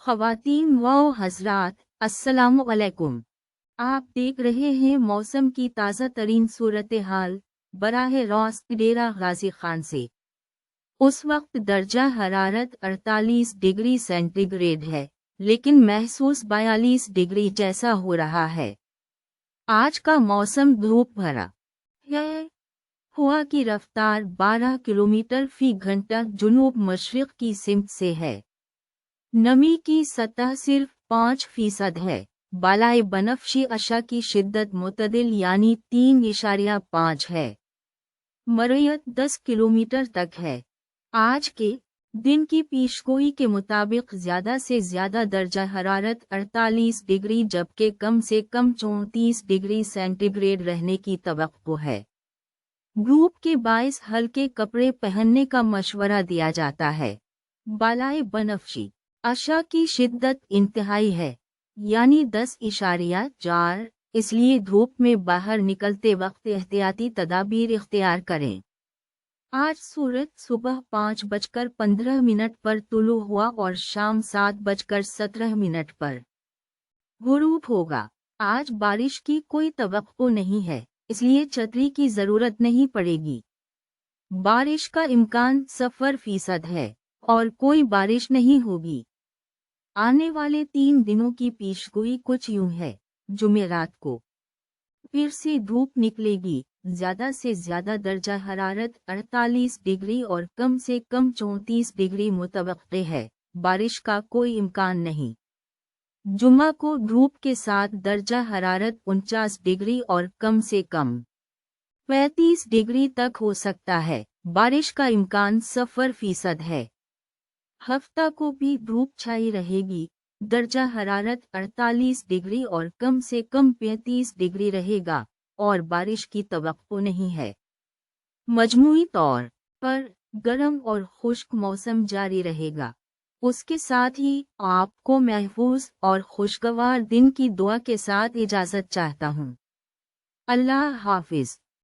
ख़वातीन व हज़रात, अस्सलामु अलैकुम। आप देख रहे हैं मौसम की ताज़ा तरीन सूरत हाल बराह रास्त डेरा गाजी खान से। उस वक्त दर्जा हरारत 48 डिग्री सेंटीग्रेड है, लेकिन महसूस 42 डिग्री जैसा हो रहा है। आज का मौसम धूप भरा है। हवा की रफ्तार 12 किलोमीटर फी घंटा जुनूब मशरिक की सिमत से है। नमी की सतह सिर्फ 5% है। बालाए बनफशी अशा की शिद्दत मुतदिल यानी 3.5 है। मरयत 10 किलोमीटर तक है। आज के दिन की पेशगोई के मुताबिक ज़्यादा से ज़्यादा दर्जा हरारत 48 डिग्री जबकि कम से कम 34 डिग्री सेंटीग्रेड रहने की तवक्को है। धूप के बायस हल्के कपड़े पहनने का मशवरा दिया जाता है। बालाए बनफशी अशा की शिद्दत इंतहाई है, यानी 10.4, इसलिए धूप में बाहर निकलते वक्त एहतियाती तदाबीर इख्तियार करें। आज सूरज सुबह 5:15 पर तुलू हुआ और शाम 7:17 पर गुरूब होगा। आज बारिश की कोई तवक्को नहीं है, इसलिए छतरी की ज़रूरत नहीं पड़ेगी। बारिश का इम्कान 0% है और कोई बारिश नहीं होगी। आने वाले 3 दिनों की पेशगोई कुछ यूं है। जुमेरात को फिर से धूप निकलेगी। ज़्यादा से ज़्यादा दर्जा हरारत 48 डिग्री और कम से कम 34 डिग्री मुतवक्के है। बारिश का कोई इम्कान नहीं। जुम्मा को धूप के साथ दर्जा हरारत 49 डिग्री और कम से कम 35 डिग्री तक हो सकता है। बारिश का इम्कान 0% है। हफ्ता को भी धूप छाई रहेगी। दर्जा हरारत 48 डिग्री और कम से कम 35 डिग्री रहेगा और बारिश की तवक्को नहीं है। मजमूई तौर पर गर्म और खुश्क मौसम जारी रहेगा। उसके साथ ही आपको महफूज और खुशगवार दिन की दुआ के साथ इजाज़त चाहता हूँ। अल्लाह हाफिज।